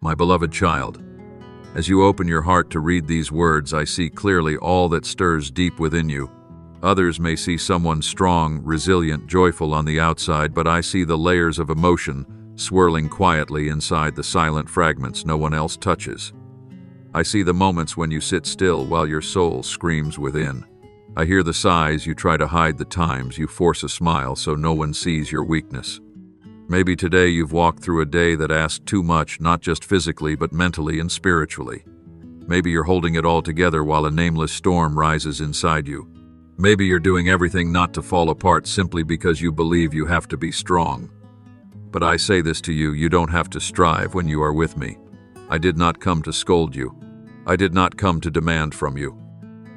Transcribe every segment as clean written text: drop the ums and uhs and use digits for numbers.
My beloved child, as you open your heart to read these words, I see clearly all that stirs deep within you. Others may see someone strong, resilient, joyful on the outside, but I see the layers of emotion swirling quietly inside the silent fragments no one else touches. I see the moments when you sit still while your soul screams within. I hear the sighs you try to hide, the times you force a smile so no one sees your weakness. Maybe today you've walked through a day that asked too much, not just physically but mentally and spiritually. Maybe you're holding it all together while a nameless storm rises inside you. Maybe you're doing everything not to fall apart simply because you believe you have to be strong. But I say this to you, you don't have to strive when you are with me. I did not come to scold you. I did not come to demand from you.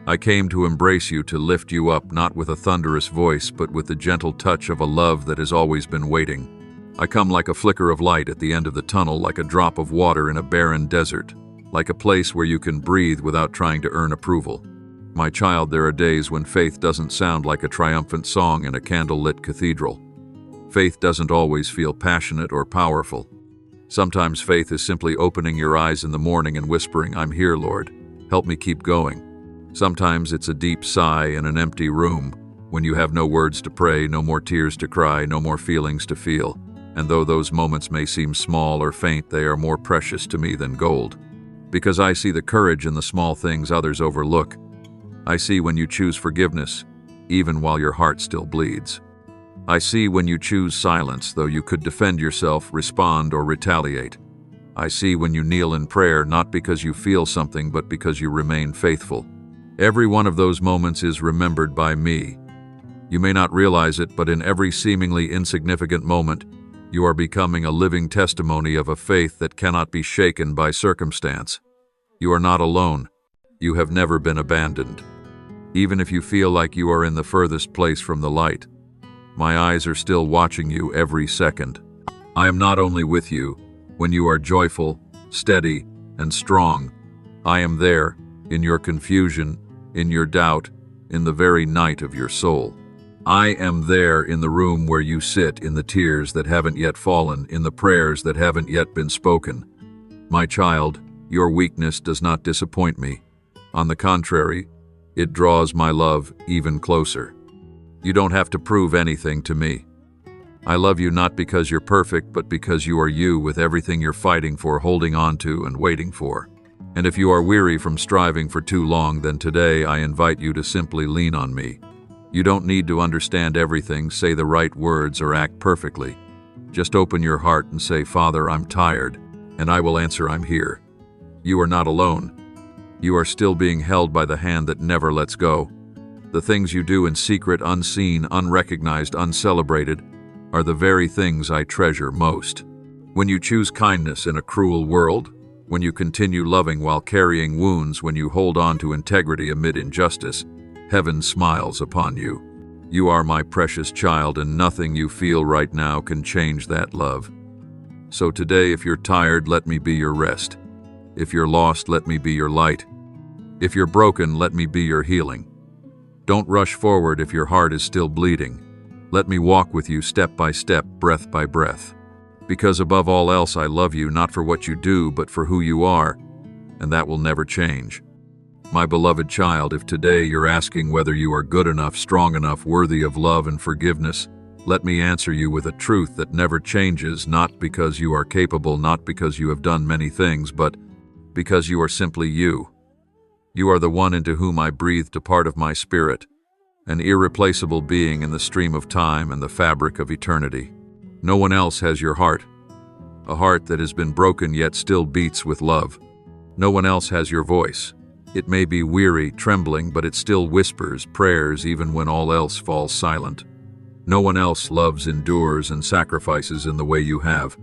I came to embrace you, to lift you up, not with a thunderous voice, but with the gentle touch of a love that has always been waiting. I come like a flicker of light at the end of the tunnel, like a drop of water in a barren desert, like a place where you can breathe without trying to earn approval. My child, there are days when faith doesn't sound like a triumphant song in a candle-lit cathedral. Faith doesn't always feel passionate or powerful. Sometimes faith is simply opening your eyes in the morning and whispering, "I'm here, Lord. Help me keep going." Sometimes it's a deep sigh in an empty room, when you have no words to pray, no more tears to cry, no more feelings to feel. And though those moments may seem small or faint, they are more precious to me than gold. Because I see the courage in the small things others overlook. I see when you choose forgiveness, even while your heart still bleeds. I see when you choose silence, though you could defend yourself, respond, or retaliate. I see when you kneel in prayer, not because you feel something, but because you remain faithful. Every one of those moments is remembered by me. You may not realize it, but in every seemingly insignificant moment, you are becoming a living testimony of a faith that cannot be shaken by circumstance. You are not alone. You have never been abandoned. Even if you feel like you are in the furthest place from the light, my eyes are still watching you every second. I am not only with you when you are joyful, steady, and strong. I am there in your confusion, in your doubt, in the very night of your soul. I am there in the room where you sit, in the tears that haven't yet fallen, in the prayers that haven't yet been spoken. My child, your weakness does not disappoint me. On the contrary, it draws my love even closer. You don't have to prove anything to me. I love you not because you're perfect, but because you are you, with everything you're fighting for, holding on to, and waiting for. And if you are weary from striving for too long, then today I invite you to simply lean on me. You don't need to understand everything, say the right words, or act perfectly. Just open your heart and say, "Father, I'm tired," and I will answer, "I'm here." You are not alone. You are still being held by the hand that never lets go. The things you do in secret, unseen, unrecognized, uncelebrated, are the very things I treasure most. When you choose kindness in a cruel world, when you continue loving while carrying wounds, when you hold on to integrity amid injustice, heaven smiles upon you. You are my precious child, and nothing you feel right now can change that love. So today, if you're tired, let me be your rest. If you're lost, let me be your light. If you're broken, let me be your healing. Don't rush forward if your heart is still bleeding. Let me walk with you step by step, breath by breath. Because above all else, I love you, not for what you do, but for who you are, and that will never change. My beloved child, if today you're asking whether you are good enough, strong enough, worthy of love and forgiveness, let me answer you with a truth that never changes, not because you are capable, not because you have done many things, but because you are simply you. You are the one into whom I breathed a part of my spirit, an irreplaceable being in the stream of time and the fabric of eternity. No one else has your heart, a heart that has been broken yet still beats with love. No one else has your voice. It may be weary, trembling, but it still whispers prayers even when all else falls silent. No one else loves, endures, and sacrifices in the way you have.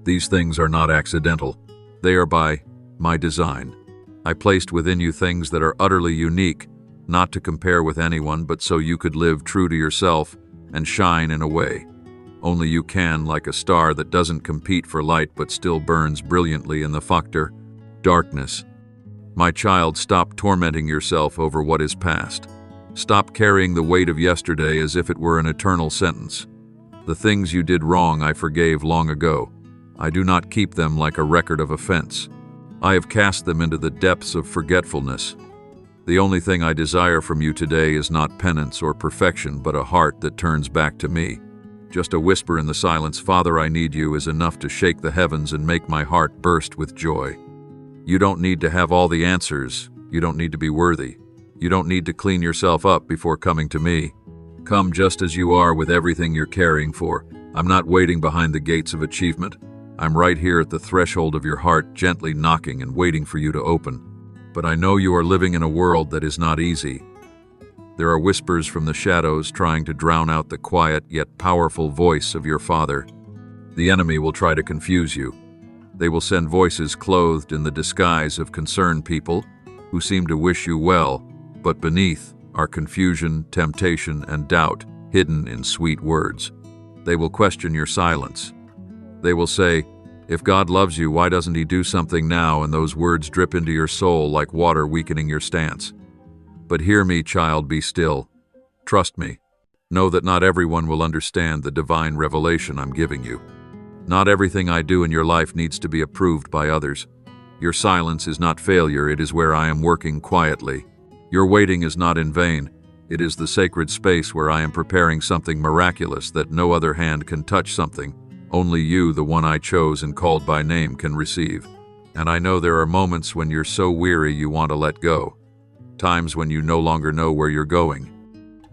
These things are not accidental. They are by my design. I placed within you things that are utterly unique, not to compare with anyone, but so you could live true to yourself and shine in a way only you can, like a star that doesn't compete for light but still burns brilliantly in the factor, darkness. My child, stop tormenting yourself over what is past. Stop carrying the weight of yesterday as if it were an eternal sentence. The things you did wrong I forgave long ago. I do not keep them like a record of offense. I have cast them into the depths of forgetfulness. The only thing I desire from you today is not penance or perfection, but a heart that turns back to me. Just a whisper in the silence, "Father, I need you," is enough to shake the heavens and make my heart burst with joy. You don't need to have all the answers. You don't need to be worthy. You don't need to clean yourself up before coming to me. Come just as you are with everything you're caring for. I'm not waiting behind the gates of achievement. I'm right here at the threshold of your heart, gently knocking and waiting for you to open. But I know you are living in a world that is not easy. There are whispers from the shadows trying to drown out the quiet yet powerful voice of your Father. The enemy will try to confuse you. They will send voices clothed in the disguise of concerned people who seem to wish you well, but beneath are confusion, temptation, and doubt hidden in sweet words. They will question your silence. They will say, "If God loves you, why doesn't He do something now?" And those words drip into your soul like water, weakening your stance. But hear me, child, be still. Trust me. Know that not everyone will understand the divine revelation I'm giving you. Not everything I do in your life needs to be approved by others. Your silence is not failure, it is where I am working quietly. Your waiting is not in vain. It is the sacred space where I am preparing something miraculous that no other hand can touch, something only you, the one I chose and called by name, can receive. And I know there are moments when you're so weary you want to let go. Times when you no longer know where you're going.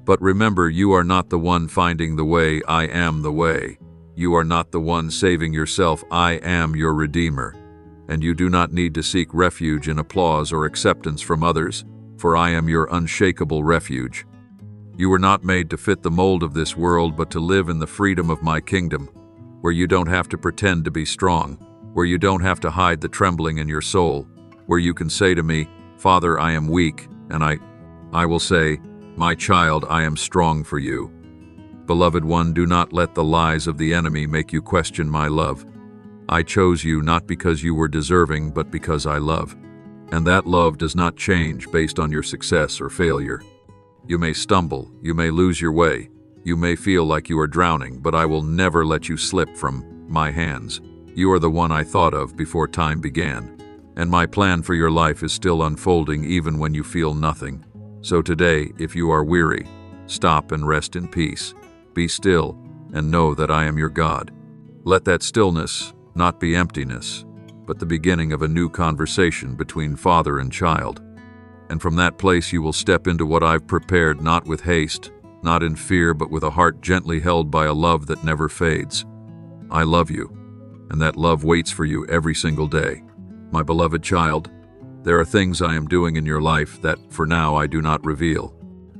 But remember, you are not the one finding the way, I am the way. You are not the one saving yourself, I am your Redeemer. And you do not need to seek refuge in applause or acceptance from others, for I am your unshakable refuge. You were not made to fit the mold of this world, but to live in the freedom of my kingdom, where you don't have to pretend to be strong, where you don't have to hide the trembling in your soul, where you can say to me, "Father, I am weak," and I will say, "My child, I am strong for you." Beloved one, do not let the lies of the enemy make you question my love. I chose you not because you were deserving, but because I love. And that love does not change based on your success or failure. You may stumble, you may lose your way, you may feel like you are drowning, but I will never let you slip from my hands. You are the one I thought of before time began, and my plan for your life is still unfolding even when you feel nothing. So today, if you are weary, stop and rest in peace. Be still and know that I am your God. Let that stillness not be emptiness, but the beginning of a new conversation between father and child. And from that place you will step into what I've prepared, not with haste, not in fear, but with a heart gently held by a love that never fades. I love you, and that love waits for you every single day. My beloved child, there are things I am doing in your life that, for now, I do not reveal.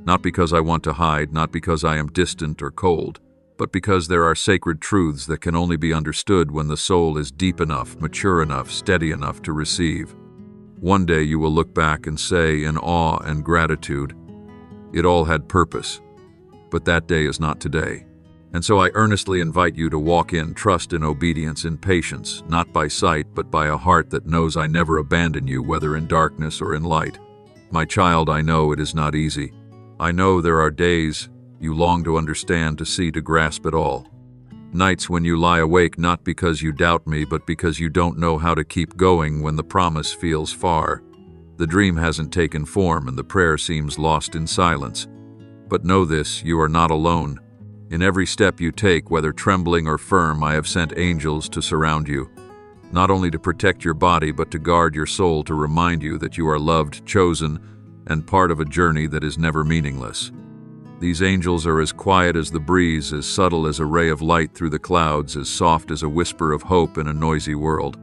Not because I want to hide, not because I am distant or cold, but because there are sacred truths that can only be understood when the soul is deep enough, mature enough, steady enough to receive. One day you will look back and say in awe and gratitude, "It all had purpose," but that day is not today. And so I earnestly invite you to walk in trust, in obedience, in patience, not by sight, but by a heart that knows I never abandon you, whether in darkness or in light. My child, I know it is not easy. I know there are days you long to understand, to see, to grasp it all. Nights when you lie awake not because you doubt me, but because you don't know how to keep going when the promise feels far. The dream hasn't taken form and the prayer seems lost in silence. But know this, you are not alone. In every step you take, whether trembling or firm, I have sent angels to surround you, not only to protect your body, but to guard your soul, to remind you that you are loved, chosen, and part of a journey that is never meaningless. These angels are as quiet as the breeze, as subtle as a ray of light through the clouds, as soft as a whisper of hope in a noisy world.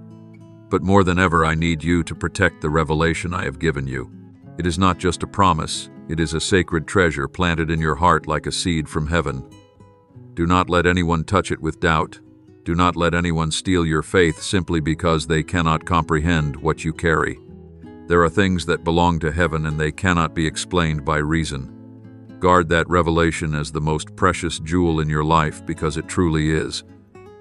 But more than ever, I need you to protect the revelation I have given you. It is not just a promise, it is a sacred treasure planted in your heart like a seed from heaven. Do not let anyone touch it with doubt. Do not let anyone steal your faith simply because they cannot comprehend what you carry. There are things that belong to heaven and they cannot be explained by reason. Guard that revelation as the most precious jewel in your life, because it truly is.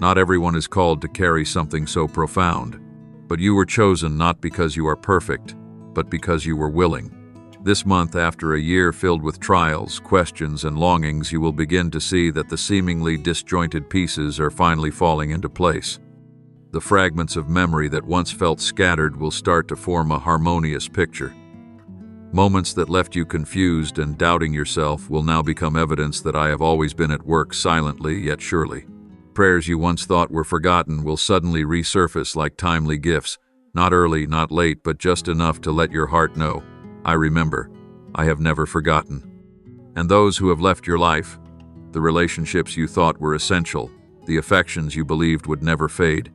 Not everyone is called to carry something so profound. But you were chosen not because you are perfect, but because you were willing. This month, after a year filled with trials, questions, and longings, you will begin to see that the seemingly disjointed pieces are finally falling into place. The fragments of memory that once felt scattered will start to form a harmonious picture. Moments that left you confused and doubting yourself will now become evidence that I have always been at work silently yet surely. Prayers you once thought were forgotten will suddenly resurface like timely gifts, not early, not late, but just enough to let your heart know, I remember, I have never forgotten. And those who have left your life, the relationships you thought were essential, the affections you believed would never fade,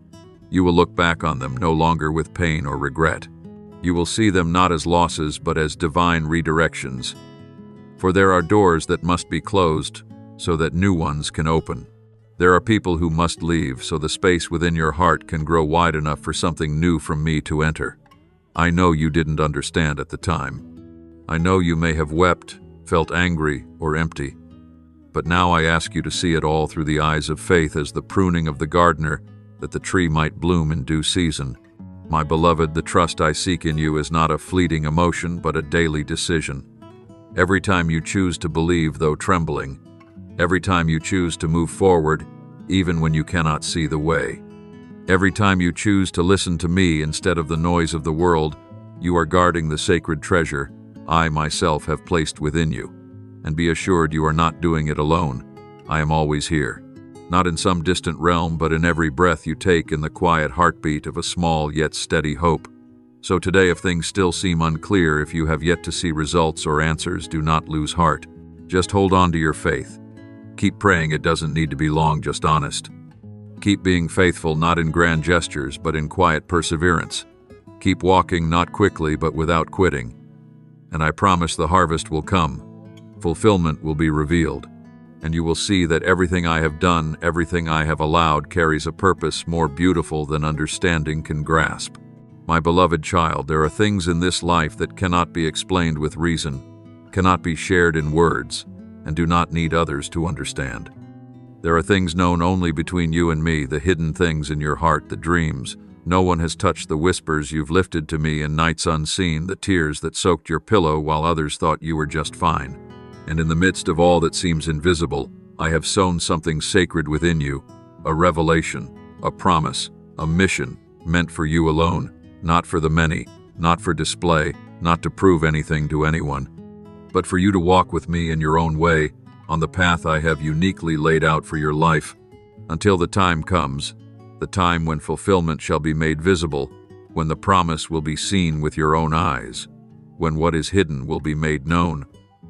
you will look back on them no longer with pain or regret. You will see them not as losses but as divine redirections. For there are doors that must be closed so that new ones can open. There are people who must leave so the space within your heart can grow wide enough for something new from me to enter. I know you didn't understand at the time. I know you may have wept, felt angry, or empty. But now I ask you to see it all through the eyes of faith as the pruning of the gardener, that the tree might bloom in due season. My beloved, the trust I seek in you is not a fleeting emotion, but a daily decision. Every time you choose to believe, though trembling, every time you choose to move forward, even when you cannot see the way, every time you choose to listen to me instead of the noise of the world, you are guarding the sacred treasure I myself have placed within you. And be assured you are not doing it alone. I am always here. Not in some distant realm, but in every breath you take, in the quiet heartbeat of a small yet steady hope. So today, if things still seem unclear, if you have yet to see results or answers, do not lose heart. Just hold on to your faith. Keep praying. It doesn't need to be long, just honest. Keep being faithful, not in grand gestures, but in quiet perseverance. Keep walking, not quickly, but without quitting. And I promise the harvest will come. Fulfillment will be revealed. And you will see that everything I have done, everything I have allowed, carries a purpose more beautiful than understanding can grasp. My beloved child, there are things in this life that cannot be explained with reason, cannot be shared in words, and do not need others to understand. There are things known only between you and me, the hidden things in your heart, the dreams. No one has touched the whispers you've lifted to me in nights unseen, the tears that soaked your pillow while others thought you were just fine. And in the midst of all that seems invisible, I have sown something sacred within you, a revelation, a promise, a mission meant for you alone, not for the many, not for display, not to prove anything to anyone, but for you to walk with me in your own way, on the path I have uniquely laid out for your life, until the time comes, the time when fulfillment shall be made visible, when the promise will be seen with your own eyes, when what is hidden will be made known.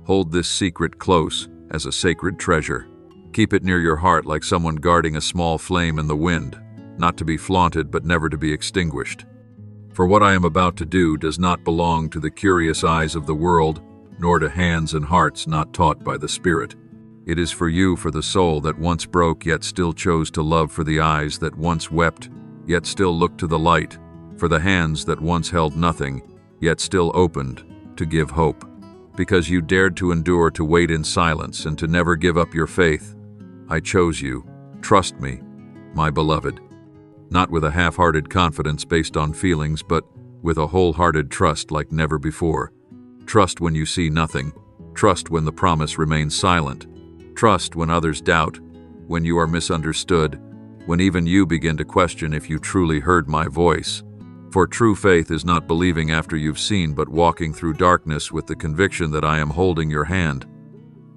Hold this secret close as a sacred treasure. Keep it near your heart like someone guarding a small flame in the wind, not to be flaunted but never to be extinguished. For what I am about to do does not belong to the curious eyes of the world, nor to hands and hearts not taught by the Spirit. It is for you, for the soul that once broke yet still chose to love, for the eyes that once wept yet still looked to the light, for the hands that once held nothing yet still opened to give hope. Because you dared to endure, to wait in silence, and to never give up your faith, I chose you. Trust me, my beloved. Not with a half-hearted confidence based on feelings, but with a wholehearted trust like never before. Trust when you see nothing. Trust when the promise remains silent. Trust when others doubt, when you are misunderstood, when even you begin to question if you truly heard my voice. For true faith is not believing after you've seen, but walking through darkness with the conviction that I am holding your hand.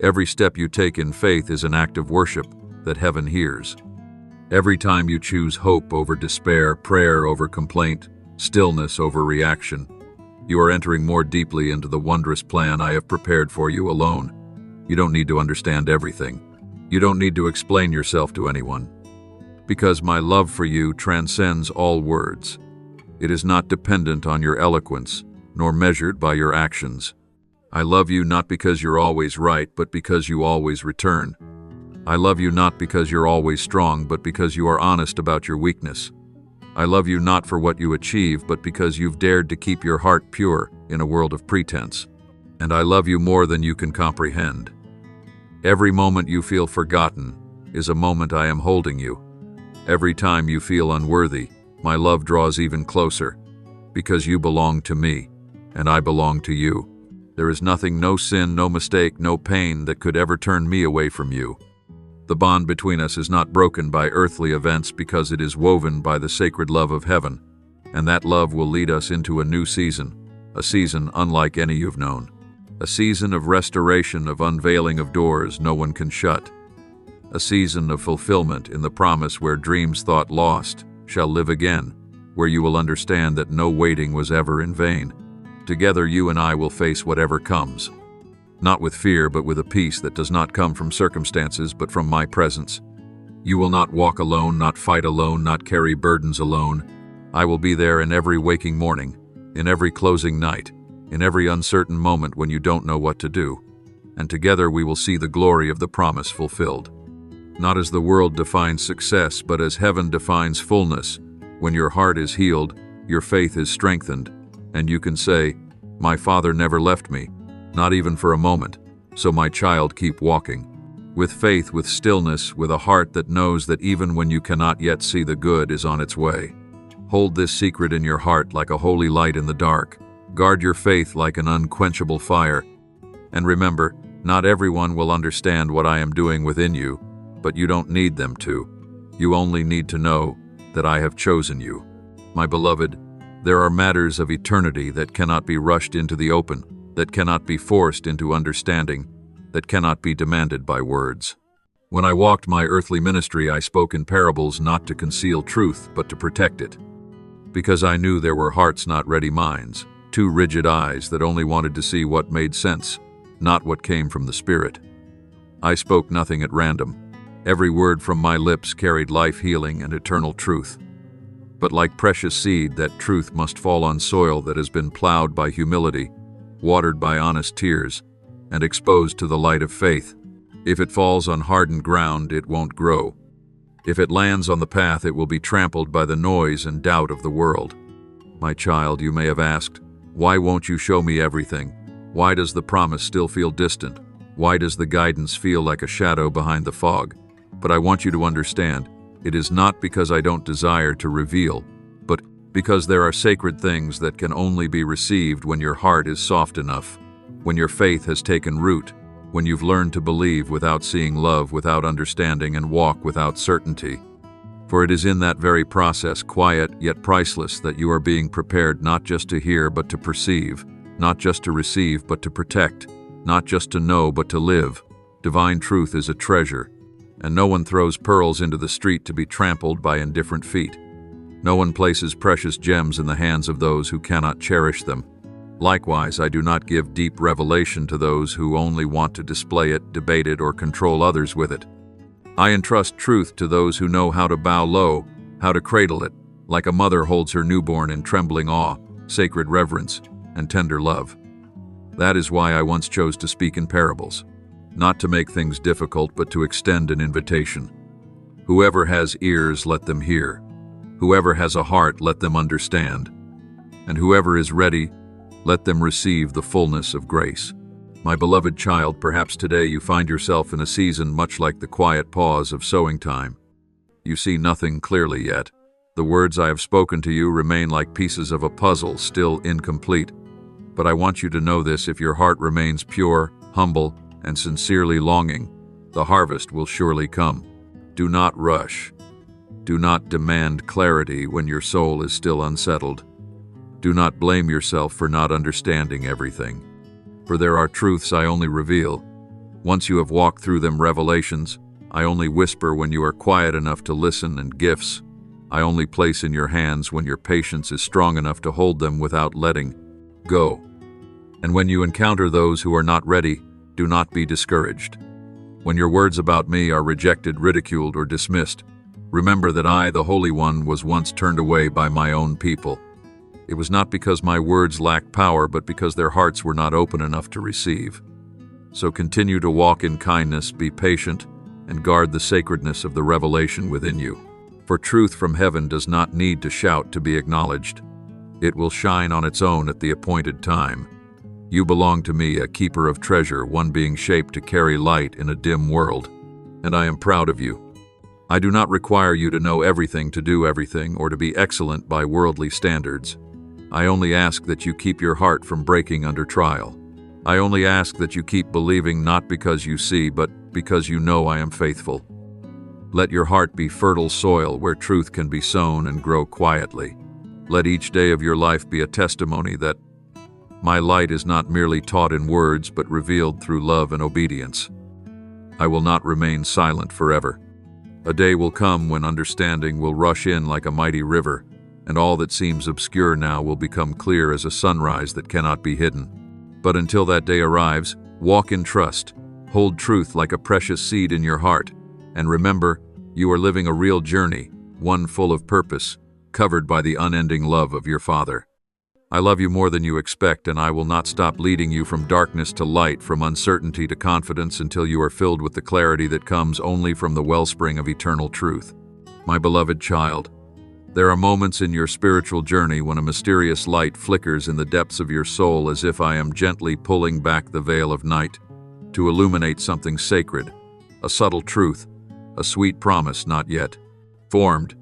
Every step you take in faith is an act of worship that heaven hears. Every time you choose hope over despair, prayer over complaint, stillness over reaction, you are entering more deeply into the wondrous plan I have prepared for you alone. You don't need to understand everything. You don't need to explain yourself to anyone. Because my love for you transcends all words. It is not dependent on your eloquence, nor measured by your actions. I love you not because you're always right, but because you always return. I love you not because you're always strong, but because you are honest about your weakness. I love you not for what you achieve, but because you've dared to keep your heart pure in a world of pretense. And I love you more than you can comprehend. Every moment you feel forgotten is a moment I am holding you. Every time you feel unworthy, my love draws even closer, because you belong to me, and I belong to you. There is nothing, no sin, no mistake, no pain that could ever turn me away from you. The bond between us is not broken by earthly events because it is woven by the sacred love of heaven, and that love will lead us into a new season, a season unlike any you've known. A season of restoration, of unveiling of doors no one can shut. A season of fulfillment in the promise where dreams thought lost shall live again, where you will understand that no waiting was ever in vain. Together you and I will face whatever comes. Not with fear, but with a peace that does not come from circumstances, but from my presence. You will not walk alone, not fight alone, not carry burdens alone. I will be there in every waking morning, in every closing night, in every uncertain moment when you don't know what to do. And together we will see the glory of the promise fulfilled. Not as the world defines success, but as heaven defines fullness. When your heart is healed, your faith is strengthened, and you can say, "My Father never left me, not even for a moment, so my child, keep walking." With faith, with stillness, with a heart that knows that even when you cannot yet see the good is on its way. Hold this secret in your heart like a holy light in the dark. Guard your faith like an unquenchable fire. And remember, not everyone will understand what I am doing within you, but you don't need them to. You only need to know that I have chosen you. My beloved, there are matters of eternity that cannot be rushed into the open, that cannot be forced into understanding, that cannot be demanded by words. When I walked my earthly ministry, I spoke in parables not to conceal truth, but to protect it. Because I knew there were hearts not ready minds, too rigid eyes that only wanted to see what made sense, not what came from the Spirit. I spoke nothing at random. Every word from my lips carried life, healing, and eternal truth. But like precious seed, that truth must fall on soil that has been plowed by humility, watered by honest tears, and exposed to the light of faith. If it falls on hardened ground, it won't grow. If it lands on the path, it will be trampled by the noise and doubt of the world. My child, you may have asked, why won't you show me everything? Why does the promise still feel distant? Why does the guidance feel like a shadow behind the fog? But I want you to understand, it is not because I don't desire to reveal, but because there are sacred things that can only be received when your heart is soft enough, when your faith has taken root, when you've learned to believe without seeing, love without understanding, and walk without certainty. For it is in that very process, quiet yet priceless, that you are being prepared not just to hear but to perceive, not just to receive but to protect, not just to know but to live. Divine truth is a treasure, and no one throws pearls into the street to be trampled by indifferent feet. No one places precious gems in the hands of those who cannot cherish them. Likewise, I do not give deep revelation to those who only want to display it, debate it, or control others with it. I entrust truth to those who know how to bow low, how to cradle it, like a mother holds her newborn in trembling awe, sacred reverence, and tender love. That is why I once chose to speak in parables. Not to make things difficult, but to extend an invitation. Whoever has ears, let them hear. Whoever has a heart, let them understand. And whoever is ready, let them receive the fullness of grace. My beloved child, perhaps today you find yourself in a season much like the quiet pause of sowing time. You see nothing clearly yet. The words I have spoken to you remain like pieces of a puzzle, still incomplete. But I want you to know this: if your heart remains pure, humble, and sincerely longing, the harvest will surely come. Do not rush. Do not demand clarity when your soul is still unsettled. Do not blame yourself for not understanding everything. For there are truths I only reveal. Once you have walked through them, revelations, I only whisper when you are quiet enough to listen, and gifts I only place in your hands when your patience is strong enough to hold them without letting go. And when you encounter those who are not ready, do not be discouraged. When your words about me are rejected, ridiculed, or dismissed, remember that I, the Holy One, was once turned away by my own people. It was not because my words lacked power, but because their hearts were not open enough to receive. So continue to walk in kindness, be patient, and guard the sacredness of the revelation within you. For truth from heaven does not need to shout to be acknowledged. It will shine on its own at the appointed time. You belong to me, a keeper of treasure, one being shaped to carry light in a dim world. And I am proud of you. I do not require you to know everything, to do everything, or to be excellent by worldly standards. I only ask that you keep your heart from breaking under trial. I only ask that you keep believing, not because you see, but because you know I am faithful. Let your heart be fertile soil where truth can be sown and grow quietly. Let each day of your life be a testimony that my light is not merely taught in words but revealed through love and obedience. I will not remain silent forever. A day will come when understanding will rush in like a mighty river, and all that seems obscure now will become clear as a sunrise that cannot be hidden. But until that day arrives, walk in trust, hold truth like a precious seed in your heart, and remember, you are living a real journey, one full of purpose, covered by the unending love of your Father. I love you more than you expect, and I will not stop leading you from darkness to light, from uncertainty to confidence, until you are filled with the clarity that comes only from the wellspring of eternal truth. My beloved child, there are moments in your spiritual journey when a mysterious light flickers in the depths of your soul, as if I am gently pulling back the veil of night to illuminate something sacred, a subtle truth, a sweet promise not yet formed.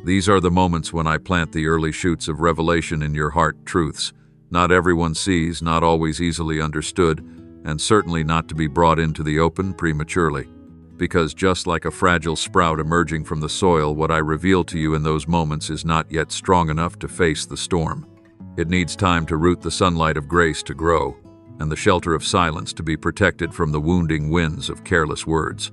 These are the moments when I plant the early shoots of revelation in your heart, truths not everyone sees, not always easily understood, and certainly not to be brought into the open prematurely. Because just like a fragile sprout emerging from the soil, what I reveal to you in those moments is not yet strong enough to face the storm. It needs time to root the sunlight of grace to grow, and the shelter of silence to be protected from the wounding winds of careless words.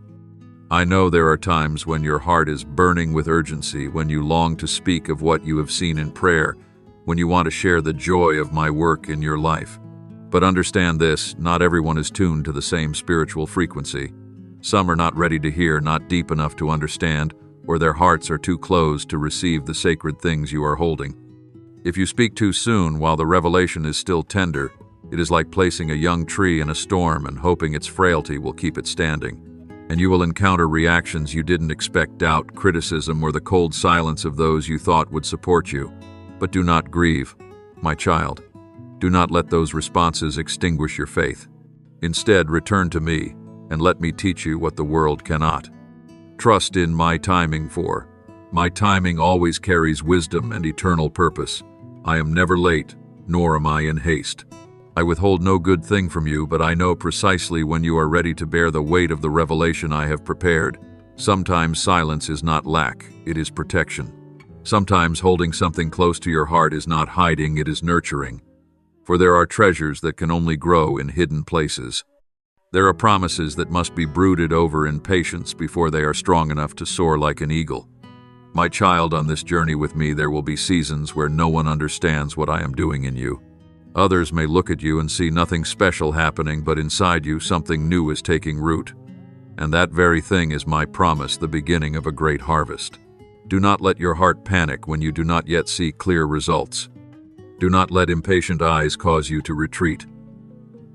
I know there are times when your heart is burning with urgency, when you long to speak of what you have seen in prayer, when you want to share the joy of my work in your life. But understand this, not everyone is tuned to the same spiritual frequency. Some are not ready to hear, not deep enough to understand, or their hearts are too closed to receive the sacred things you are holding. If you speak too soon while the revelation is still tender, it is like placing a young tree in a storm and hoping its frailty will keep it standing. And you will encounter reactions you didn't expect: doubt, criticism, or the cold silence of those you thought would support you. But do not grieve, my child. Do not let those responses extinguish your faith. Instead, return to me, and let me teach you what the world cannot. Trust in my timing, for my timing always carries wisdom and eternal purpose. I am never late, nor am I in haste. I withhold no good thing from you, but I know precisely when you are ready to bear the weight of the revelation I have prepared. Sometimes silence is not lack, it is protection. Sometimes holding something close to your heart is not hiding, it is nurturing. For there are treasures that can only grow in hidden places. There are promises that must be brooded over in patience before they are strong enough to soar like an eagle. My child, on this journey with me, there will be seasons where no one understands what I am doing in you. Others may look at you and see nothing special happening, but inside you something new is taking root. And that very thing is my promise, the beginning of a great harvest. Do not let your heart panic when you do not yet see clear results. Do not let impatient eyes cause you to retreat.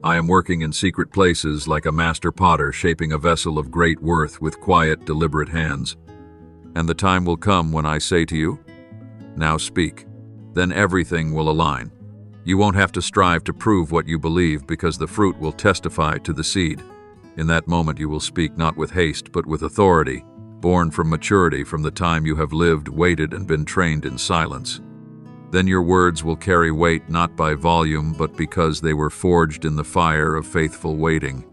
I am working in secret places like a master potter shaping a vessel of great worth with quiet, deliberate hands. And the time will come when I say to you, now speak. Then everything will align. You won't have to strive to prove what you believe, because the fruit will testify to the seed. In that moment you will speak not with haste but with authority, born from maturity, from the time you have lived, waited, and been trained in silence. Then your words will carry weight not by volume but because they were forged in the fire of faithful waiting.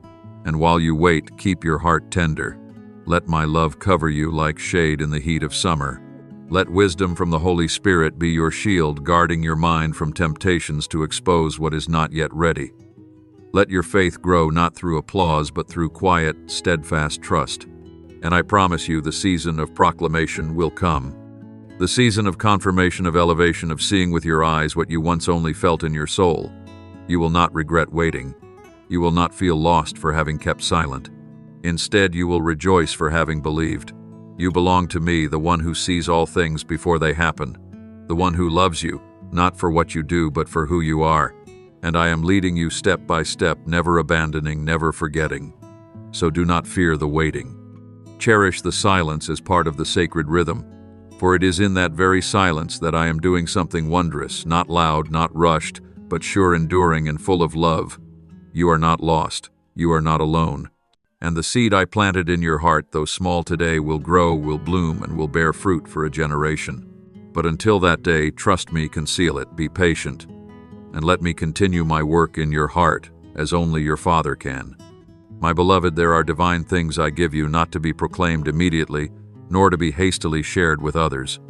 And while you wait, keep your heart tender. Let my love cover you like shade in the heat of summer. Let wisdom from the Holy Spirit be your shield, guarding your mind from temptations to expose what is not yet ready. Let your faith grow not through applause but through quiet, steadfast trust. And I promise you the season of proclamation will come. The season of confirmation, of elevation, of seeing with your eyes what you once only felt in your soul. You will not regret waiting. You will not feel lost for having kept silent. Instead, you will rejoice for having believed. You belong to me, the one who sees all things before they happen, the one who loves you, not for what you do, but for who you are. And I am leading you step by step, never abandoning, never forgetting. So do not fear the waiting. Cherish the silence as part of the sacred rhythm, for it is in that very silence that I am doing something wondrous, not loud, not rushed, but sure, enduring, and full of love. You are not lost. You are not alone. And the seed I planted in your heart, though small today, will grow, will bloom, and will bear fruit for a generation. But until that day, trust me, conceal it, be patient, and let me continue my work in your heart as only your Father can. My beloved, there are divine things I give you not to be proclaimed immediately, nor to be hastily shared with others.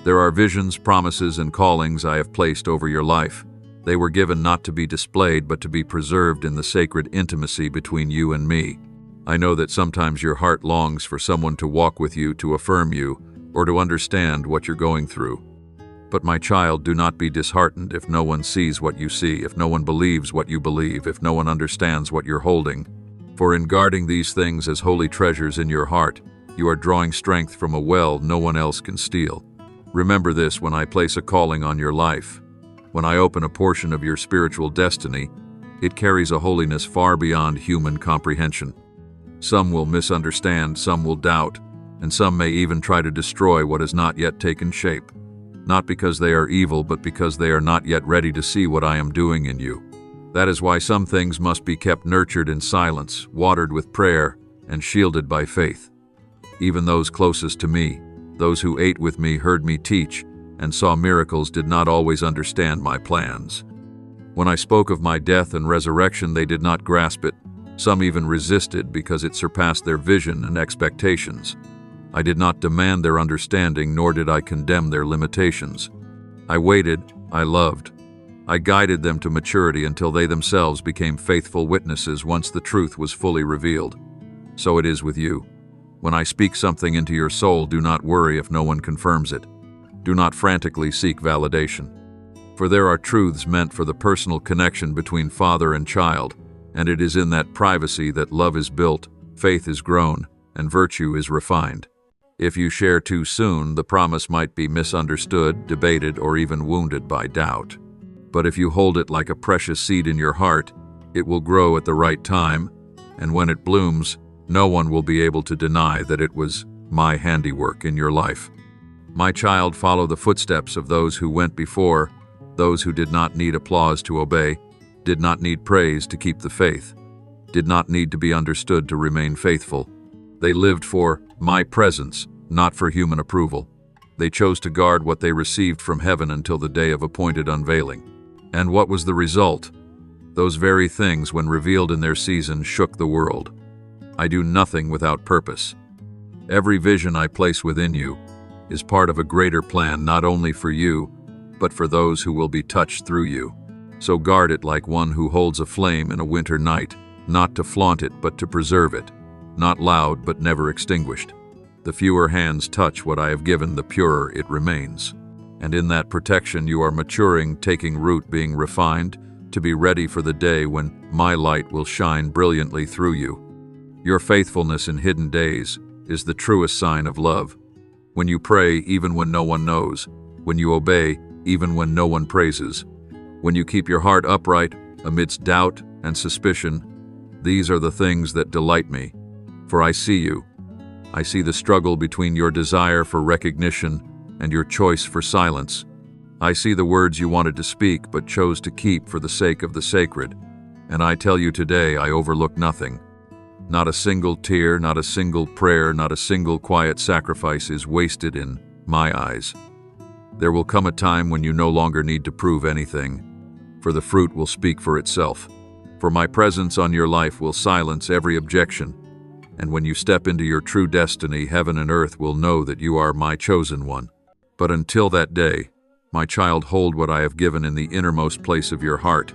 There are visions, promises, and callings I have placed over your life. They were given not to be displayed, but to be preserved in the sacred intimacy between you and me. I know that sometimes your heart longs for someone to walk with you, to affirm you, or to understand what you're going through. But my child, do not be disheartened if no one sees what you see, if no one believes what you believe, if no one understands what you're holding. For in guarding these things as holy treasures in your heart, you are drawing strength from a well no one else can steal. Remember this when I place a calling on your life. When I open a portion of your spiritual destiny, it carries a holiness far beyond human comprehension. Some will misunderstand, some will doubt, and some may even try to destroy what has not yet taken shape. Not because they are evil, but because they are not yet ready to see what I am doing in you. That is why some things must be kept nurtured in silence, watered with prayer, and shielded by faith. Even those closest to me, those who ate with me, heard me teach, and saw miracles, did not always understand my plans. When I spoke of my death and resurrection, they did not grasp it. Some even resisted because it surpassed their vision and expectations. I did not demand their understanding, nor did I condemn their limitations. I waited, I loved. I guided them to maturity until they themselves became faithful witnesses once the truth was fully revealed. So it is with you. When I speak something into your soul, do not worry if no one confirms it. Do not frantically seek validation. For there are truths meant for the personal connection between father and child, and it is in that privacy that love is built, faith is grown, and virtue is refined. If you share too soon, the promise might be misunderstood, debated, or even wounded by doubt. But if you hold it like a precious seed in your heart, it will grow at the right time, and when it blooms, no one will be able to deny that it was my handiwork in your life. My child, follow the footsteps of those who went before, those who did not need applause to obey, did not need praise to keep the faith, did not need to be understood to remain faithful. They lived for my presence, not for human approval. They chose to guard what they received from heaven until the day of appointed unveiling. And what was the result? Those very things, when revealed in their season, shook the world. I do nothing without purpose. Every vision I place within you is part of a greater plan, not only for you, but for those who will be touched through you. So guard it like one who holds a flame in a winter night, not to flaunt it, but to preserve it, not loud, but never extinguished. The fewer hands touch what I have given, the purer it remains. And in that protection you are maturing, taking root, being refined, to be ready for the day when my light will shine brilliantly through you. Your faithfulness in hidden days is the truest sign of love. When you pray even when no one knows, when you obey even when no one praises, when you keep your heart upright amidst doubt and suspicion, these are the things that delight me. For I see you. I see the struggle between your desire for recognition and your choice for silence. I see the words you wanted to speak but chose to keep for the sake of the sacred. And I tell you today, I overlook nothing. Not a single tear, not a single prayer, not a single quiet sacrifice is wasted in my eyes. There will come a time when you no longer need to prove anything, for the fruit will speak for itself. For my presence on your life will silence every objection, and when you step into your true destiny, heaven and earth will know that you are my chosen one. But until that day, my child, hold what I have given in the innermost place of your heart.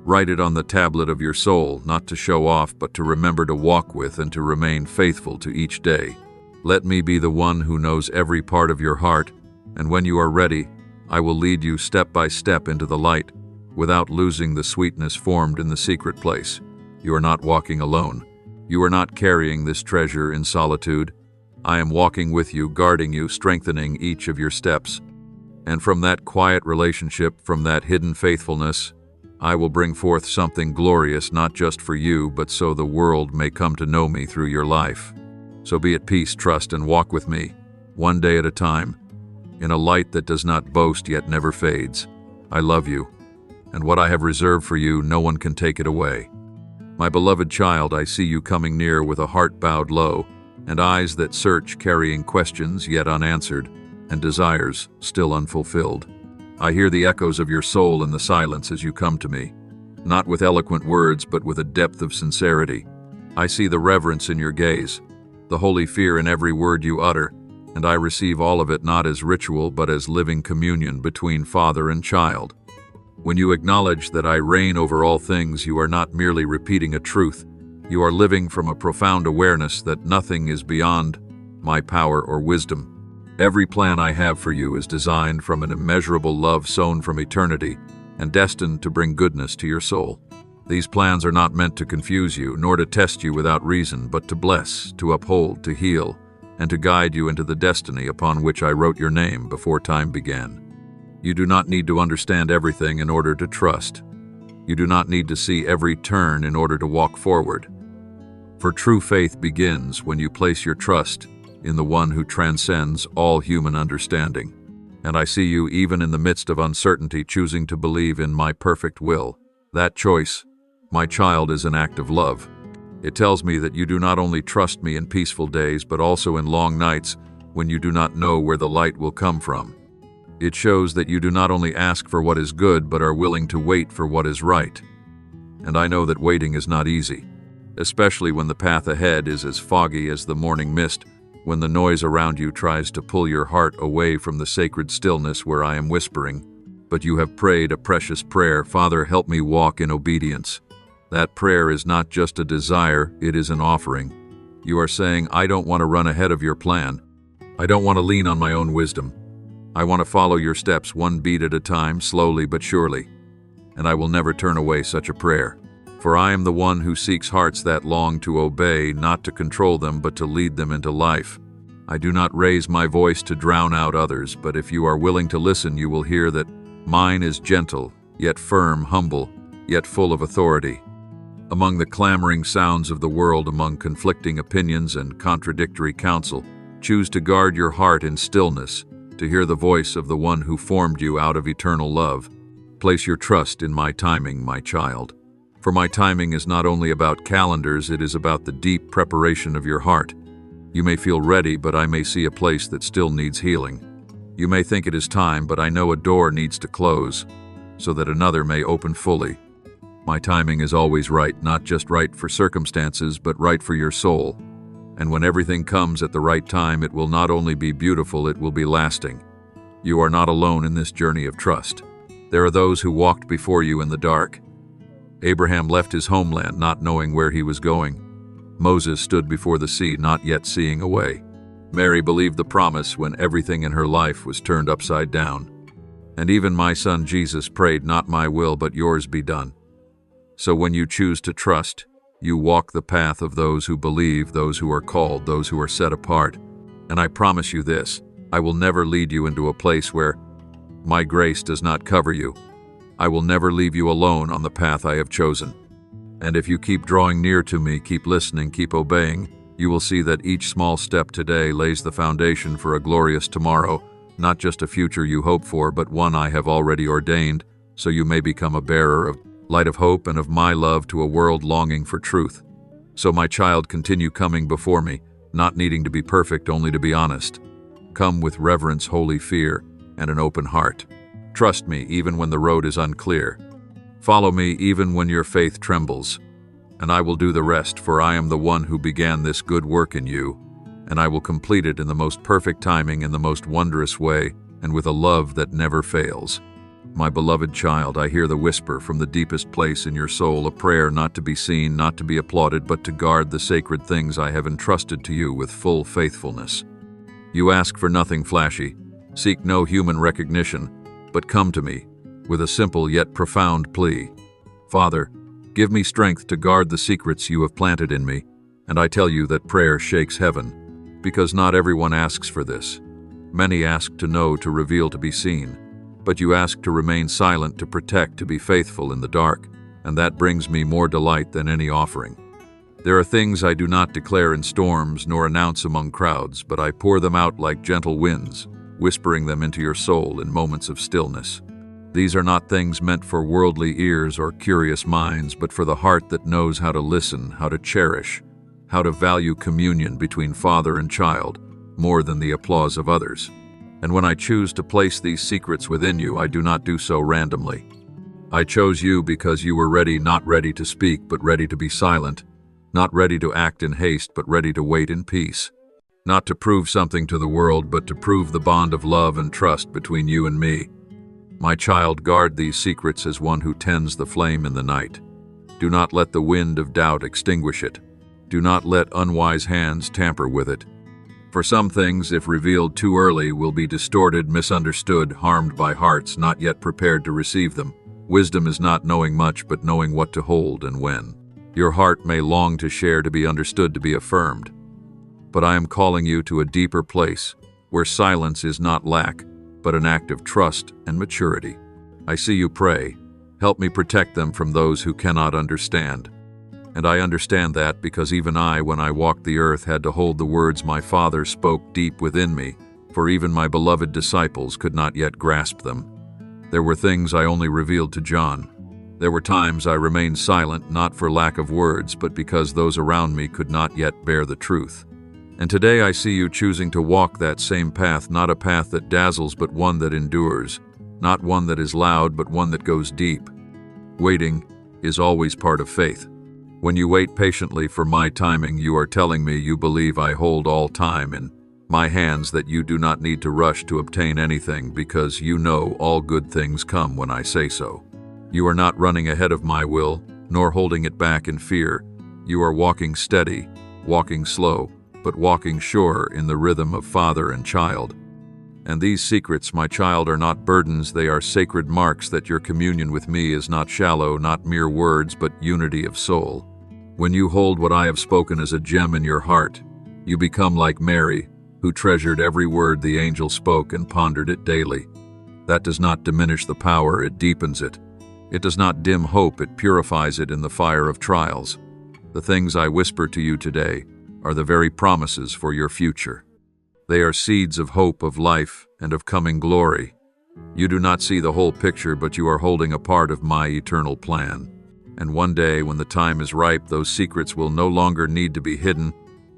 Write it on the tablet of your soul, not to show off, but to remember to walk with and to remain faithful to each day. Let me be the one who knows every part of your heart, and when you are ready, I will lead you step by step into the light, without losing the sweetness formed in the secret place. You are not walking alone. You are not carrying this treasure in solitude. I am walking with you, guarding you, strengthening each of your steps. And from that quiet relationship, from that hidden faithfulness, I will bring forth something glorious, not just for you, but so the world may come to know me through your life. So be at peace, trust, and walk with me, one day at a time, in a light that does not boast yet never fades. I love you, and what I have reserved for you, no one can take it away. My beloved child, I see you coming near with a heart bowed low, and eyes that search, carrying questions yet unanswered, and desires still unfulfilled. I hear the echoes of your soul in the silence as you come to me, not with eloquent words, but with a depth of sincerity. I see the reverence in your gaze, the holy fear in every word you utter, and I receive all of it not as ritual but as living communion between father and child. When you acknowledge that I reign over all things, you are not merely repeating a truth. You are living from a profound awareness that nothing is beyond my power or wisdom. Every plan I have for you is designed from an immeasurable love sown from eternity and destined to bring goodness to your soul. These plans are not meant to confuse you, nor to test you without reason, but to bless, to uphold, to heal, and to guide you into the destiny upon which I wrote your name before time began. You do not need to understand everything in order to trust. You do not need to see every turn in order to walk forward. For true faith begins when you place your trust in the one who transcends all human understanding. And I see you, even in the midst of uncertainty, choosing to believe in my perfect will. That choice, my child, is an act of love. It tells me that you do not only trust me in peaceful days, but also in long nights when you do not know where the light will come from. It shows that you do not only ask for what is good, but are willing to wait for what is right. And I know that waiting is not easy, especially when the path ahead is as foggy as the morning mist, when the noise around you tries to pull your heart away from the sacred stillness where I am whispering. But you have prayed a precious prayer: Father, help me walk in obedience. That prayer is not just a desire, it is an offering. You are saying, I don't want to run ahead of your plan. I don't want to lean on my own wisdom. I want to follow your steps one beat at a time, slowly but surely. And I will never turn away such a prayer. For I am the one who seeks hearts that long to obey, not to control them, but to lead them into life. I do not raise my voice to drown out others, but if you are willing to listen, you will hear that mine is gentle, yet firm, humble, yet full of authority. Among the clamoring sounds of the world, among conflicting opinions and contradictory counsel, choose to guard your heart in stillness, to hear the voice of the one who formed you out of eternal love. Place your trust in my timing, my child. For my timing is not only about calendars, it is about the deep preparation of your heart. You may feel ready, but I may see a place that still needs healing. You may think it is time, but I know a door needs to close, so that another may open fully. My timing is always right, not just right for circumstances, but right for your soul. And when everything comes at the right time, it will not only be beautiful, it will be lasting. You are not alone in this journey of trust. There are those who walked before you in the dark. Abraham left his homeland not knowing where he was going. Moses stood before the sea not yet seeing a way. Mary believed the promise when everything in her life was turned upside down. And even my son Jesus prayed, not my will but yours be done. So when you choose to trust, you walk the path of those who believe, those who are called, those who are set apart. And I promise you this, I will never lead you into a place where my grace does not cover you. I will never leave you alone on the path I have chosen. And if you keep drawing near to me, keep listening, keep obeying, you will see that each small step today lays the foundation for a glorious tomorrow, not just a future you hope for, but one I have already ordained, so you may become a bearer of light of hope and of my love to a world longing for truth. So my child, continue coming before me, not needing to be perfect, only to be honest. Come with reverence, holy fear, and an open heart. Trust me even when the road is unclear. Follow me even when your faith trembles. And I will do the rest, for I am the one who began this good work in you, and I will complete it in the most perfect timing, in the most wondrous way, and with a love that never fails. My beloved child, I hear the whisper from the deepest place in your soul, a prayer not to be seen, not to be applauded, but to guard the sacred things I have entrusted to you with full faithfulness. You ask for nothing flashy, seek no human recognition, but come to me with a simple yet profound plea. Father, give me strength to guard the secrets you have planted in me, and I tell you that prayer shakes heaven, because not everyone asks for this. Many ask to know, to reveal, to be seen, but you ask to remain silent, to protect, to be faithful in the dark, and that brings me more delight than any offering. There are things I do not declare in storms nor announce among crowds, but I pour them out like gentle winds, whispering them into your soul in moments of stillness. These are not things meant for worldly ears or curious minds, but for the heart that knows how to listen, how to cherish, how to value communion between father and child more than the applause of others. And when I choose to place these secrets within you, I do not do so randomly. I chose you because you were ready, not ready to speak, but ready to be silent, not ready to act in haste but ready to wait in peace. Not to prove something to the world, but to prove the bond of love and trust between you and me. My child, guard these secrets as one who tends the flame in the night. Do not let the wind of doubt extinguish it. Do not let unwise hands tamper with it. For some things, if revealed too early, will be distorted, misunderstood, harmed by hearts not yet prepared to receive them. Wisdom is not knowing much, but knowing what to hold and when. Your heart may long to share, to be understood, to be affirmed. But I am calling you to a deeper place, where silence is not lack, but an act of trust and maturity. I see you pray. Help me protect them from those who cannot understand. And I understand that because even I, when I walked the earth, had to hold the words my Father spoke deep within me, for even my beloved disciples could not yet grasp them. There were things I only revealed to John. There were times I remained silent, not for lack of words, but because those around me could not yet bear the truth. And today I see you choosing to walk that same path, not a path that dazzles, but one that endures, not one that is loud, but one that goes deep. Waiting is always part of faith. When you wait patiently for my timing, you are telling me you believe I hold all time in my hands, that you do not need to rush to obtain anything because you know all good things come when I say so. You are not running ahead of my will, nor holding it back in fear. You are walking steady, walking slow, but walking sure in the rhythm of father and child. And these secrets, my child, are not burdens, they are sacred marks that your communion with me is not shallow, not mere words, but unity of soul. When you hold what I have spoken as a gem in your heart, you become like Mary, who treasured every word the angel spoke and pondered it daily. That does not diminish the power, it deepens it. It does not dim hope, it purifies it in the fire of trials. The things I whisper to you today are the very promises for your future. They are seeds of hope, of life, and of coming glory. You do not see the whole picture, but you are holding a part of my eternal plan. And one day, when the time is ripe, those secrets will no longer need to be hidden.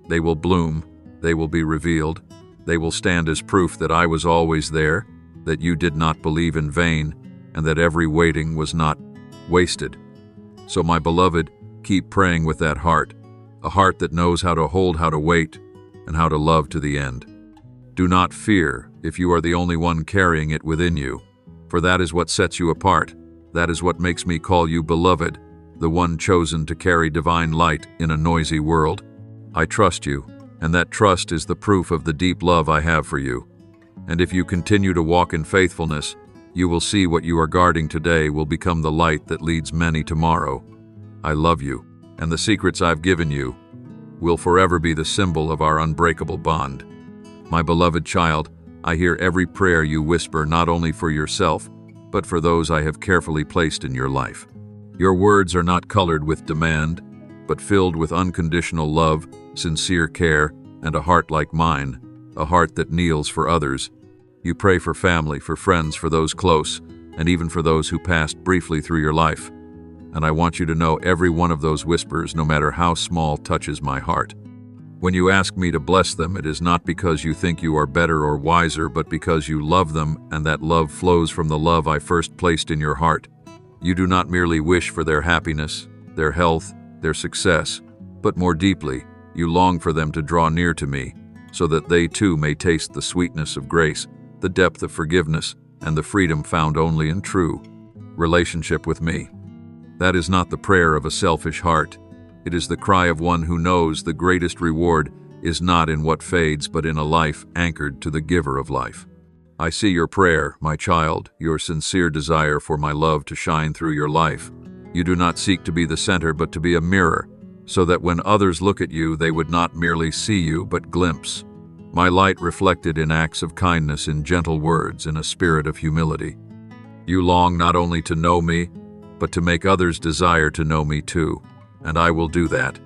They will bloom, they will be revealed. They will stand as proof that I was always there, that you did not believe in vain, and that every waiting was not wasted. So, my beloved, keep praying with that heart, a heart that knows how to hold, how to wait, and how to love to the end. Do not fear if you are the only one carrying it within you, for that is what sets you apart. That is what makes me call you beloved, the one chosen to carry divine light in a noisy world. I trust you, and that trust is the proof of the deep love I have for you. And if you continue to walk in faithfulness, you will see what you are guarding today will become the light that leads many tomorrow. I love you, and the secrets I've given you will forever be the symbol of our unbreakable bond. My beloved child, I hear every prayer you whisper, not only for yourself, but for those I have carefully placed in your life. Your words are not colored with demand, but filled with unconditional love, sincere care, and a heart like mine, a heart that kneels for others. You pray for family, for friends, for those close, and even for those who passed briefly through your life. And I want you to know every one of those whispers, no matter how small, touches my heart. When you ask me to bless them, it is not because you think you are better or wiser, but because you love them, and that love flows from the love I first placed in your heart. You do not merely wish for their happiness, their health, their success, but more deeply, you long for them to draw near to me, so that they too may taste the sweetness of grace, the depth of forgiveness, and the freedom found only in true relationship with me. That is not the prayer of a selfish heart. It is the cry of one who knows the greatest reward is not in what fades, but in a life anchored to the giver of life. I see your prayer, my child, your sincere desire for my love to shine through your life. You do not seek to be the center, but to be a mirror, so that when others look at you, they would not merely see you, but glimpse my light reflected in acts of kindness, in gentle words, in a spirit of humility. You long not only to know me, but to make others desire to know me too, and I will do that.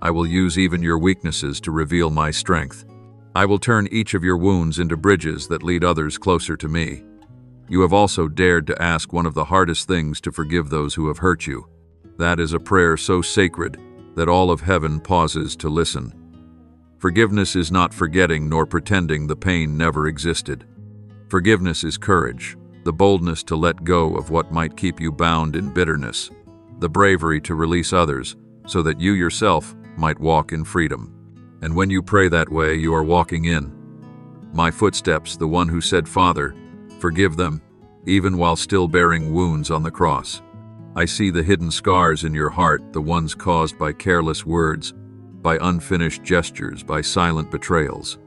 I will use even your weaknesses to reveal my strength. I will turn each of your wounds into bridges that lead others closer to me. You have also dared to ask one of the hardest things, to forgive those who have hurt you. That is a prayer so sacred that all of heaven pauses to listen. Forgiveness is not forgetting nor pretending the pain never existed. Forgiveness is courage, the boldness to let go of what might keep you bound in bitterness, the bravery to release others so that you yourself might walk in freedom. And when you pray that way, you are walking in my footsteps, the one who said, "Father, forgive them," even while still bearing wounds on the cross. I see the hidden scars in your heart, the ones caused by careless words, by unfinished gestures, by silent betrayals.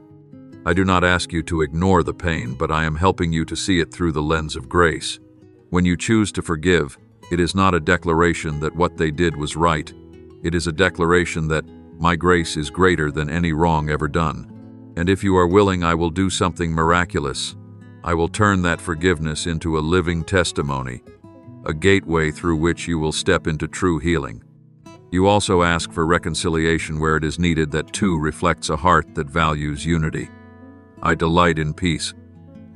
I do not ask you to ignore the pain, but I am helping you to see it through the lens of grace. When you choose to forgive, it is not a declaration that what they did was right. It is a declaration that my grace is greater than any wrong ever done. And if you are willing, I will do something miraculous. I will turn that forgiveness into a living testimony, a gateway through which you will step into true healing. You also ask for reconciliation where it is needed. That too reflects a heart that values unity. I delight in peace.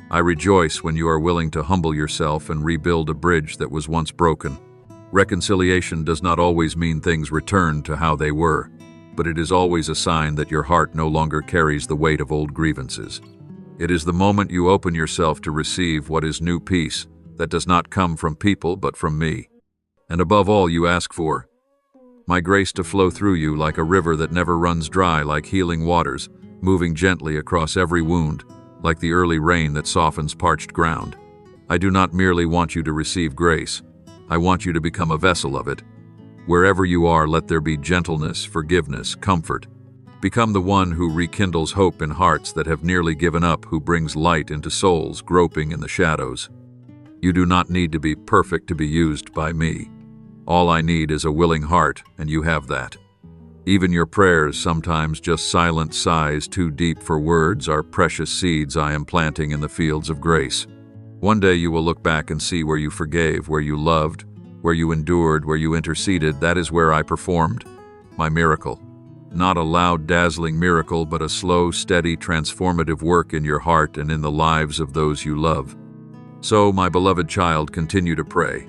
I rejoice when you are willing to humble yourself and rebuild a bridge that was once broken. Reconciliation does not always mean things return to how they were, but it is always a sign that your heart no longer carries the weight of old grievances. It is the moment you open yourself to receive what is new peace that does not come from people but from me. And above all, you ask for my grace to flow through you like a river that never runs dry, like healing waters, moving gently across every wound, like the early rain that softens parched ground. I do not merely want you to receive grace. I want you to become a vessel of it. Wherever you are, let there be gentleness, forgiveness, comfort. Become the one who rekindles hope in hearts that have nearly given up, who brings light into souls groping in the shadows. You do not need to be perfect to be used by me. All I need is a willing heart, and you have that. Even your prayers, sometimes just silent sighs too deep for words, are precious seeds I am planting in the fields of grace. One day you will look back and see where you forgave, where you loved, where you endured, where you interceded. That is where I performed my miracle. Not a loud, dazzling miracle, but a slow, steady, transformative work in your heart and in the lives of those you love. So, my beloved child, continue to pray.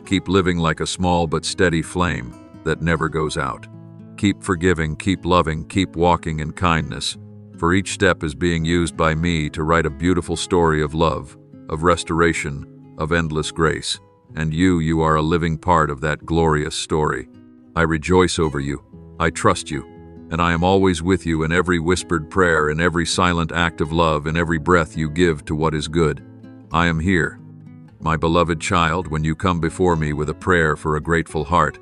Keep living like a small but steady flame that never goes out. Keep forgiving, keep loving, keep walking in kindness, for each step is being used by me to write a beautiful story of love, of restoration, of endless grace. And you are a living part of that glorious story. I rejoice over you. I trust you. And I am always with you in every whispered prayer, in every silent act of love, in every breath you give to what is good. I am here. My beloved child, when you come before me with a prayer for a grateful heart,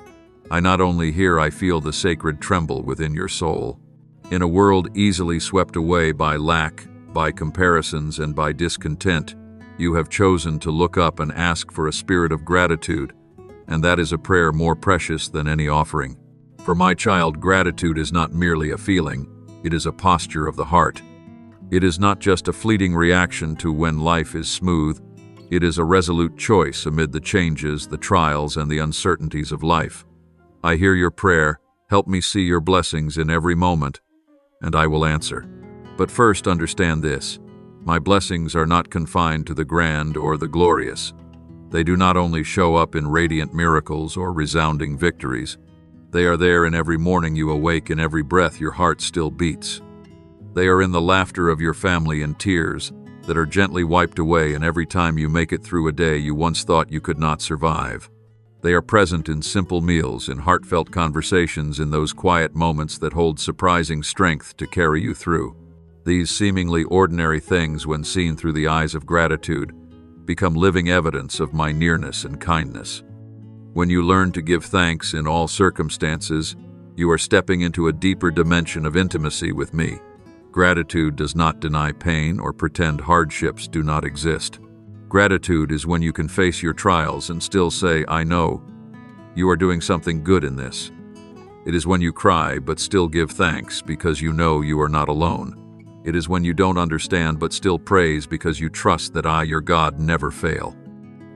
I not only hear, I feel the sacred tremble within your soul. In a world easily swept away by lack, by comparisons, and by discontent, you have chosen to look up and ask for a spirit of gratitude, and that is a prayer more precious than any offering. For my child, gratitude is not merely a feeling, it is a posture of the heart. It is not just a fleeting reaction to when life is smooth, it is a resolute choice amid the changes, the trials, and the uncertainties of life. I hear your prayer, help me see your blessings in every moment, and I will answer. But first, understand this. My blessings are not confined to the grand or the glorious. They do not only show up in radiant miracles or resounding victories. They are there in every morning you awake, in every breath your heart still beats. They are in the laughter of your family and tears that are gently wiped away, and every time you make it through a day you once thought you could not survive. They are present in simple meals, in heartfelt conversations, in those quiet moments that hold surprising strength to carry you through. These seemingly ordinary things, when seen through the eyes of gratitude, become living evidence of my nearness and kindness. When you learn to give thanks in all circumstances, you are stepping into a deeper dimension of intimacy with me. Gratitude does not deny pain or pretend hardships do not exist. Gratitude is when you can face your trials and still say, I know you are doing something good in this. It is when you cry but still give thanks because you know you are not alone. It is when you don't understand but still praise because you trust that I, your God, never fail.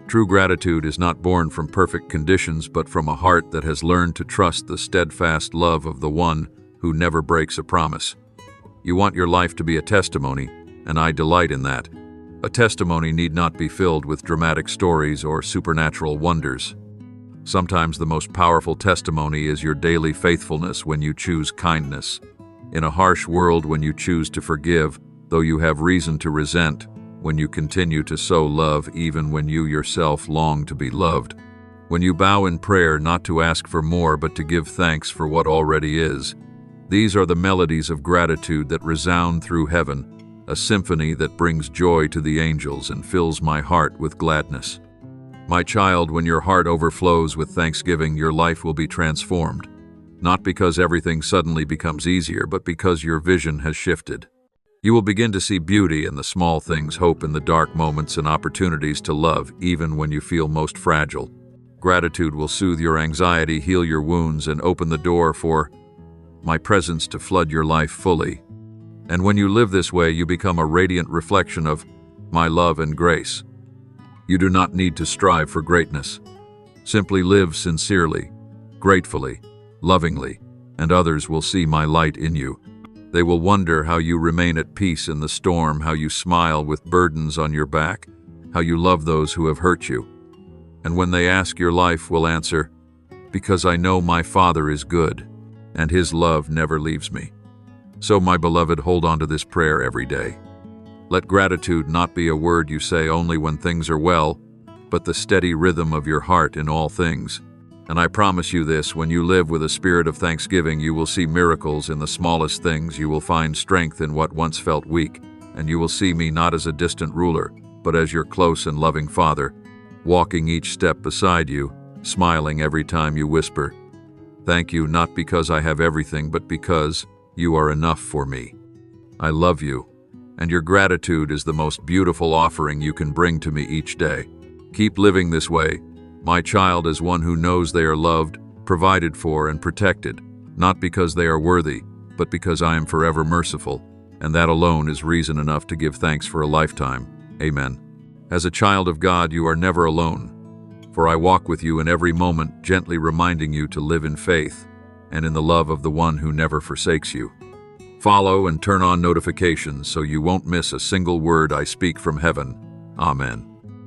True gratitude is not born from perfect conditions but from a heart that has learned to trust the steadfast love of the one who never breaks a promise. You want your life to be a testimony, and I delight in that. A testimony need not be filled with dramatic stories or supernatural wonders. Sometimes the most powerful testimony is your daily faithfulness when you choose kindness. In a harsh world, when you choose to forgive, though you have reason to resent, when you continue to sow love even when you yourself long to be loved. When you bow in prayer not to ask for more but to give thanks for what already is, These are the melodies of gratitude that resound through heaven, a symphony that brings joy to the angels and fills my heart with gladness. My child, when your heart overflows with thanksgiving, your life will be transformed. Not because everything suddenly becomes easier, but because your vision has shifted. You will begin to see beauty in the small things, hope in the dark moments, and opportunities to love even when you feel most fragile. Gratitude will soothe your anxiety, heal your wounds, and open the door for my presence to flood your life fully. And when you live this way, you become a radiant reflection of my love and grace. You do not need to strive for greatness. Simply live sincerely, gratefully, lovingly, and others will see my light in you. They will wonder how you remain at peace in the storm, how you smile with burdens on your back, how you love those who have hurt you. And when they ask, your life will answer, because I know my Father is good, and His love never leaves me. So, my beloved, hold on to this prayer every day. Let gratitude not be a word you say only when things are well, but the steady rhythm of your heart in all things. And I promise you this, when you live with a spirit of thanksgiving, you will see miracles in the smallest things, you will find strength in what once felt weak, and you will see me not as a distant ruler, but as your close and loving Father, walking each step beside you, smiling every time you whisper, "Thank you, not because I have everything, but because you are enough for me. I love you, and your gratitude is the most beautiful offering you can bring to me each day. Keep living this way, my child, as one who knows they are loved, provided for, and protected, not because they are worthy, but because I am forever merciful, and that alone is reason enough to give thanks for a lifetime. Amen. As a child of God, you are never alone, for I walk with you in every moment, gently reminding you to live in faith and in the love of the one who never forsakes you. Follow and turn on notifications so you won't miss a single word I speak from heaven. Amen.